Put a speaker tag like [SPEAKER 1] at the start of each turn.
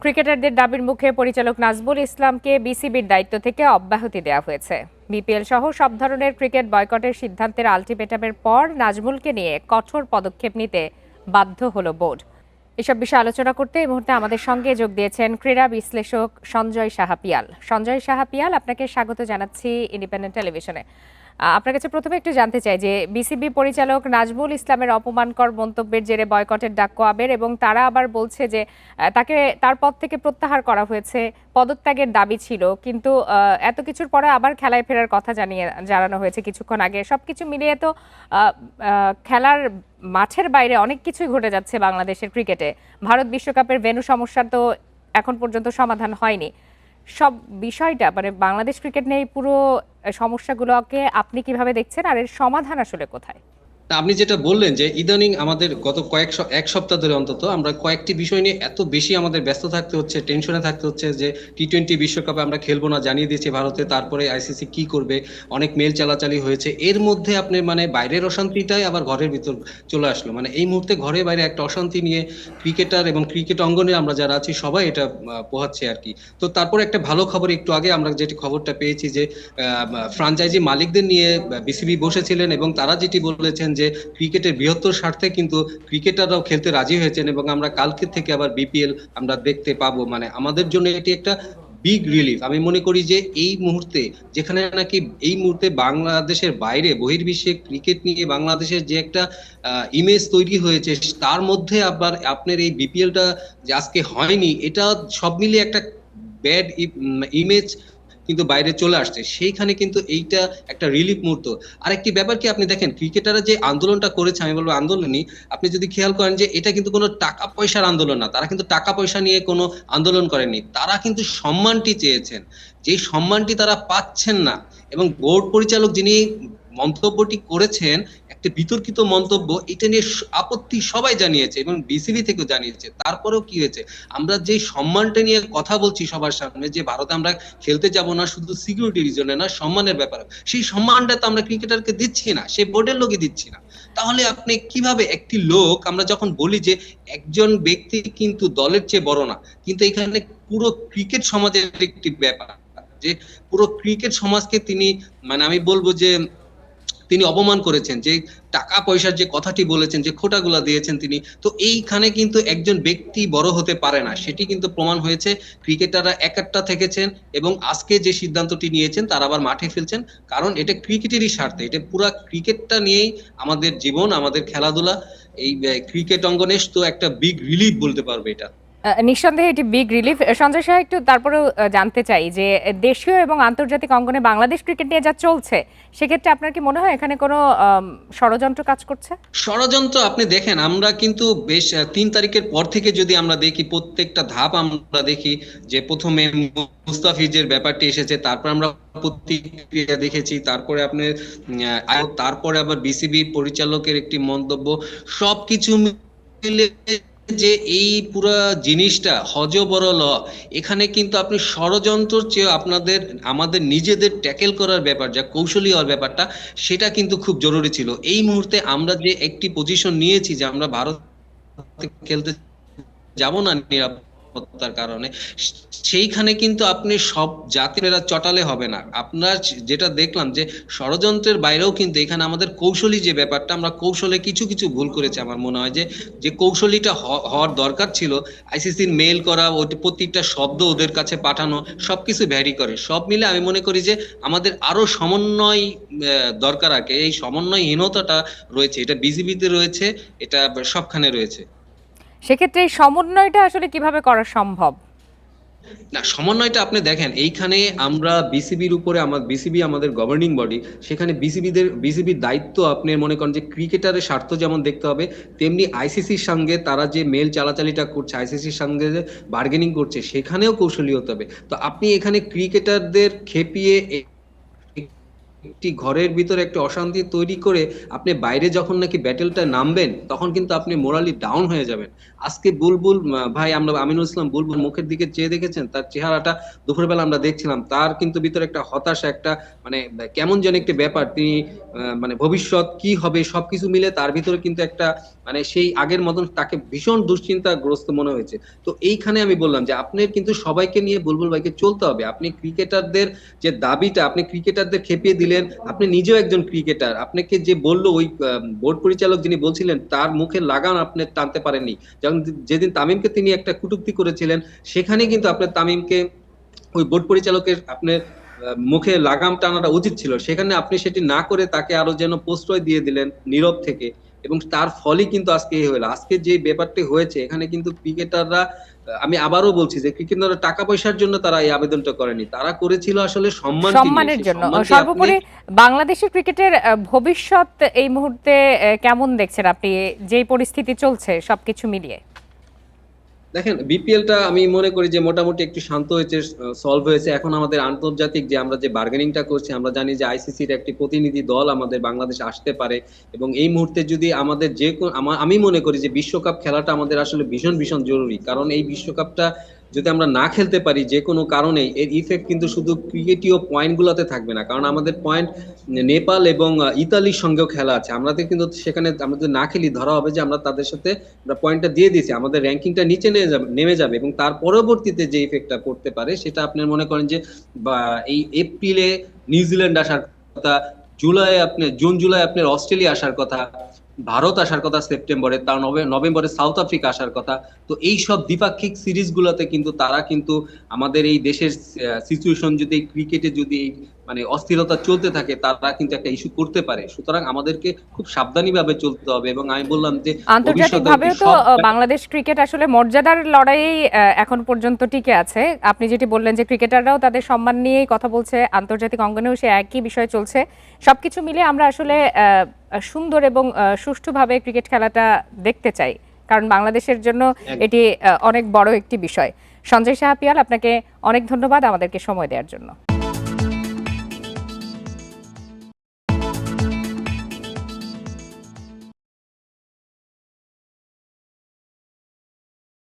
[SPEAKER 1] ক্রিকেটারদের দাবির মুখে পরিচালক নাজমুল ইসলামকে বিসিবির দায়িত্ব থেকে অব্যাহতি দেওয়া হয়েছে। বিপিএল সহ সব ধরনের ক্রিকেট বয়কটের সিদ্ধান্তের আলটিমেটামের পর নাজমুলকে নিয়ে কঠোর পদক্ষেপ নিতে বাধ্য হলো বোর্ড। এসব বিষয়ে আলোচনা করতে এই মুহূর্তে আমাদের সঙ্গে যোগ দিয়েছেন ক্রীড়া বিশ্লেষক সঞ্জয় সাহা পিয়াল। সঞ্জয় সাহা পিয়াল, আপনাকে স্বাগত জানাচ্ছি ইন্ডিপেন্ডেন্ট টেলিভিশনে। আপনার কাছে প্রথমে একটু জানতে চাই যে বিসিবি পরিচালক নাজমুল ইসলামের অপমানকর মন্তব্যের জেরে বয়কটের ডাক কোয়াবের, এবং তারা আবার বলছে যে তাকে তার পদ থেকে প্রত্যাহার করা হয়েছে, পদত্যাগের দাবি ছিল, কিন্তু এত কিছুর পরে আবার খেলায় ফেরার কথা জানানো হয়েছে কিছুক্ষণ আগে। সবকিছু মিলিয়ে তো খেলার মাঠের বাইরে অনেক কিছুই ঘটে যাচ্ছে বাংলাদেশের ক্রিকেটে। ভারত বিশ্বকাপের ভেন্যু সমস্যার তো এখন পর্যন্ত সমাধান হয়নি। সব বিষয়টা মানে বাংলাদেশ ক্রিকেট নিয়ে এই পুরো সমস্যাগুলোকে আপনি কিভাবে দেখছেন, আর এর সমাধান আসলে কোথায়?
[SPEAKER 2] আপনি যেটা বললেন যে ইদানিং আমাদের গত এক সপ্তাহ ধরে অন্তত আমরা কয়েকটি বিষয় নিয়ে এত বেশি আমাদের ব্যস্ত থাকতে হচ্ছে, টেনশনে থাকতে হচ্ছে যে টি-20 বিশ্বকাপে আমরা খেলবো না জানিয়ে দিয়েছে ভারতে, তারপরে আইসিসি কি করবে, অনেক মেল চালাচালি হয়েছে। এর মধ্যে আপনি মানে বাইরের অশান্তিটাই আবার ঘরের ভিতর চলে আসলো। মানে এই মুহূর্তে ঘরে বাইরে একটা অশান্তি নিয়ে ক্রিকেটার এবং ক্রিকেট অঙ্গনে আমরা যারা আছি সবাই এটা পোহাচ্ছে আর কি। তো তারপরে একটা ভালো খবর, একটু আগে আমরা যেটি খবরটা পেয়েছি যে ফ্রাঞ্চাইজি মালিকদের নিয়ে বিসিবি বসেছিলেন এবং তারা যেটি বলেছেন যে ক্রিকেটের বৃহত্তর স্বার্থে কিন্তু ক্রিকেটাররাও খেলতে রাজি হয়েছেন এবং আমরা কালকে থেকে আবার বিপিএল আমরা দেখতে পাবো। মানে আমাদের জন্য এটি একটা বিগ রিলিফ। আমি মনে করি যে এই মুহূর্তে যেখানে নাকি এই মুহূর্তে বাংলাদেশের বাইরে বহির্বিশ্বে ক্রিকেট নিয়ে বাংলাদেশের যে একটা ইমেজ তৈরি হয়েছে, তার মধ্যে আবার আপনার এই বিপিএলটা যে আজকে হয়নি, এটা সব মিলিয়ে একটা ব্যাড ইমেজ কিন্তু বাইরে চলে আসছে। সেইখানে কিন্তু এইটা একটা রিলিফ মুহূর্ত। আরেকটি ব্যাপার কি, আপনি দেখেন ক্রিকেটাররা যে আন্দোলনটা করেছে, আমি বলবো আন্দোলনই, আপনি যদি খেয়াল করেন যে এটা কিন্তু কোনো টাকা পয়সার আন্দোলন না। তারা কিন্তু টাকা পয়সা নিয়ে কোনো আন্দোলন করেনি, তারা কিন্তু সম্মানটি চেয়েছেন। যেই সম্মানটি তারা পাচ্ছেন না, এবং বোর্ড পরিচালক যিনি মন্তব্যটি করেছেন, একটা বিতর্কিত মন্তব্য, এটা নিয়ে আপত্তি সবাই জানিয়েছে এবং বিসিবি থেকেও জানিয়েছে। তারপরেও কি হয়েছে, আমরা যে সম্মানটা নিয়ে কথা বলছি সবার সামনে, যে ভারতে আমরা খেলতে যাব না শুধু সিকিউরিটি রিজনে না, সম্মানের ব্যাপারে, সেই সম্মানটা তো আমরা ক্রিকেটারকে দিচ্ছি না, সেই বোর্ডের লোকই দিচ্ছি না। তাহলে আপনি কিভাবে একটি লোক, আমরা যখন বলি যে একজন ব্যক্তি কিন্তু দলের চেয়ে বড় না, কিন্তু এখানে পুরো ক্রিকেট সমাজের একটি ব্যাপার, যে পুরো ক্রিকেট সমাজকে তিনি, মানে আমি বলবো যে তিনি অপমান করেছেন, যে টাকা পয়সার যে কথাটি বলেছেন, যে খোটাগুলা দিয়েছেন তিনি। তো এইখানে কিন্তু একজন ব্যক্তি বড় হতে পারে না, সেটি কিন্তু প্রমাণ হয়েছে। ক্রিকেটাররা একাট্টা থেকেছেন এবং আজকে যে সিদ্ধান্তটি নিয়েছেন তারা আবার মাঠে ফেলছেন, কারণ এটা ক্রিকেটেরই স্বার্থে। এটা পুরো ক্রিকেটটা নিয়েই আমাদের জীবন, আমাদের খেলাধুলা। এই ক্রিকেট অঙ্গনে তো একটা বিগ রিলিফ বলতে পারবে এটা।
[SPEAKER 1] নিঃসন্দেহে এটি বিগ রিলিফ। সঞ্জয় সাহা, একটু তারপরেও জানতে চাই যে দেশীয় এবং আন্তর্জাতিক অঙ্গনে বাংলাদেশ ক্রিকেট নিয়ে যা চলছে, সেক্ষেত্রে আপনার কি মনে হয় এখানে কোনো ষড়যন্ত্র কাজ করছে?
[SPEAKER 2] ষড়যন্ত্র আপনি দেখেন, আমরা কিন্তু বেশ 3 তারিখের পর থেকে যদি আমরা দেখি, প্রত্যেকটা ধাপ আমরা দেখি, যে প্রথমে মুস্তাফিজের ব্যাপারটি এসেছে, তারপর আমরা প্রতিক্রিয়া দেখেছি, তারপরে আপনার তারপরে আবার বিসিবি পরিচালকের একটি মন্তব্য, সবকিছু মিলে যে এই পুরা জিনিসটা হযবরল। এখানে কিন্তু আপনি ষড়যন্ত্র চেয়ে আমাদের নিজেদের ট্যাকেল করার ব্যাপার, যা কৌশলী হওয়ার ব্যাপারটা, সেটা কিন্তু খুব জরুরি ছিল। এই মুহূর্তে আমরা যে একটি পজিশন নিয়েছি যে আমরা ভারত খেলতে যাব না নিরাপত্তার কারণে, সেইখানে কিন্তু আপনি সব জাতিরা চটালে হবে না। আপনার যেটা দেখলাম যে ষড়যন্ত্রের বাইরেও কিন্তু এখানে আমাদের কৌশলী যে ব্যাপারটা, আমরা কৌশলে কিছু কিছু ভুল করেছি। আমার মনে হয় যে যে কৌশলীটা হওয়ার দরকার ছিল, আইসিসির মেইল করা, প্রত্যেকটা শব্দ ওদের কাছে পাঠানো, সবকিছু ভ্যারি করে। সব মিলে আমি মনে করি যে আমাদের আরো সমন্বয় দরকার আছে। এই সমন্বয়হীনতাটা রয়েছে, এটা বিসিবিতে রয়েছে, এটা সবখানে রয়েছে।
[SPEAKER 1] সেক্ষেত্রে এই সমন্বয়টা আসলে কিভাবে করা সম্ভব?
[SPEAKER 2] না, সমন্বয়টা আপনি দেখেন, এইখানে আমরা বিসিবির উপরে, বিসিবি আমাদের গভর্নিং বডি, সেখানে বিসিবির দায়িত্ব, আপনি মনে করেন যে ক্রিকেটারের স্বার্থ যেমন দেখতে হবে, তেমনি আইসিসির সঙ্গে তারা যে মেল চালাচালিটা করছে, আইসিসির সঙ্গে যে বার্গেনিং করছে, সেখানেও কৌশলী হতে হবে। তো আপনি এখানে ক্রিকেটারদের খেপিয়ে একটি ঘরের ভিতরে একটা অশান্তি তৈরি করে আপনি বাইরে যখন নাকি ব্যাটেলটা নামবেন, তখন কিন্তু আপনি মোরালি ডাউন হয়ে যাবেন। আজকে বুলবুল ভাই, আমরা আমিনুল ইসলাম বুলবুল মুখের দিকে চেয়ে দেখেছেন, তার চেহারাটা দুপুরবেলা আমরা দেখছিলাম, তার কিন্তু ভিতরে একটা হতাশা, একটা মানে কেমন যেন একটা ব্যাপার, তিনি মানে ভবিষ্যৎ কি হবে সবকিছু মিলে তার ভিতরে কিন্তু একটা মানে সেই আগের মতন তাকে ভীষণ দুশ্চিন্তাগ্রস্ত মনে হয়েছে। তো এইখানে আমি বললাম যে আপনার কিন্তু সবাইকে নিয়ে বুলবুল ভাইকে চলতে হবে। আপনি ক্রিকেটারদের যে দাবিটা, আপনি ক্রিকেটারদের খেপিয়ে দিলেন। আপনি নিজেও একজন ক্রিকেটার। আপনাকে যে বলল ওই বোর্ড পরিচালক যিনি বলছিলেন তার মুখের লাগাম আপনি টানতে পারেননি। যেমন যেদিন তামিমকে তিনি একটা কটূক্তি করেছিলেন, সেখানে কিন্তু আপনার তামিমকে ওই বোর্ড পরিচালকের আপনার মুখে লাগাম টানাটা উচিত ছিল। সেখানে আপনি সেটি না করে তাকে আরো যেন প্রশ্রয় দিয়ে দিলেন নীরব থেকে, এবং তার ফলই কিন্তু আজকে এই হলো। আজকে যে ব্যাপারটি হয়েছে এখানে কিন্তু ক্রিকেটাররা, আমি আবারও বলছি যে ক্রিকেটাররা টাকা পয়সার জন্য তারা এই আবেদনটা করেনি, তারা করেছিল আসলে সম্মানটি নিয়ে।
[SPEAKER 1] সম্মানের
[SPEAKER 2] সেই
[SPEAKER 1] জন্য।
[SPEAKER 2] সম্মানটি আপনি
[SPEAKER 1] সর্বোপরি বাংলাদেশের ক্রিকেটের ভবিষ্যৎ এই মুহূর্তে কেমন দেখছেন আপনি, যেই পরিস্থিতি চলছে সবকিছু মিলিয়ে?
[SPEAKER 2] দেখেন, বিপিএলটা আমি মনে করি যে মোটামুটি একটু শান্ত হয়েছে, সলভ হয়েছে। এখন আমাদের আন্তর্জাতিক যে আমরা যে বার্গেনিংটা করছি, আমরা জানি যে আইসিসির একটি প্রতিনিধি দল আমাদের বাংলাদেশে আসতে পারে, এবং এই মুহূর্তে যদি আমাদের আমি মনে করি যে বিশ্বকাপ খেলাটা আমাদের আসলে ভীষণ ভীষণ জরুরি। কারণ এই বিশ্বকাপটা যদি আমরা না খেলতে পারি যে কোনো কারণে, এর ইফেক্ট কিন্তু শুধু ক্রিকেটীয় পয়েন্ট গুলাতে থাকবে না, কারণ আমাদের পয়েন্ট নেপাল এবং ইতালির সঙ্গেও খেলা আছে। আমাদের কিন্তু সেখানে আমরা যদি না খেলি, ধরা হবে যে আমরা তাদের সাথে আমরা পয়েন্টটা দিয়ে দিয়েছি, আমাদের র্যাঙ্কিংটা নিচে নেমে যাবে, এবং তার পরবর্তীতে যে ইফেক্টটা পড়তে পারে সেটা আপনার মনে করেন যে বা এই এপ্রিলে নিউজিল্যান্ড আসার কথা, জুন জুলাই আপনার অস্ট্রেলিয়া আসার কথা, ভারত আসার কথা সেপ্টেম্বরে, তার নভেম্বরে সাউথ আফ্রিকা আসার কথা। তো এই সব দ্বিপাক্ষিক সিরিজ গুলাতে কিন্তু তারা কিন্তু আমাদের এই দেশের সিচুয়েশন যদি ক্রিকেটে যদি মানে অস্থিরতা চলতে থাকে, তারা কিন্তু একটা ইস্যু করতে পারে। সুতরাং আমাদেরকে খুব সাবধানী ভাবে চলতে হবে, এবং আমি বললাম যে ভবিষ্যতে
[SPEAKER 1] আন্তর্জাতিকভাবেও তো বাংলাদেশ ক্রিকেট আসলে মর্যাদার লড়াইয়েই এখন পর্যন্ত টিকে আছে। আপনি যেটি বললেন যে ক্রিকেটাররাও তাদের সম্মান নিয়েই কথা বলছে, আন্তর্জাতিক অঙ্গনেও সে একই বিষয় চলছে। সবকিছু মিলে আমরা আসলে সুন্দর এবং সুষ্ঠুভাবে ক্রিকেট খেলাটা দেখতে চাই, কারণ বাংলাদেশের জন্য এটি অনেক বড় একটি বিষয়। সঞ্জয় সাহা পিয়াল, আপনাকে অনেক ধন্যবাদ আমাদেরকে সময় দেওয়ার জন্য।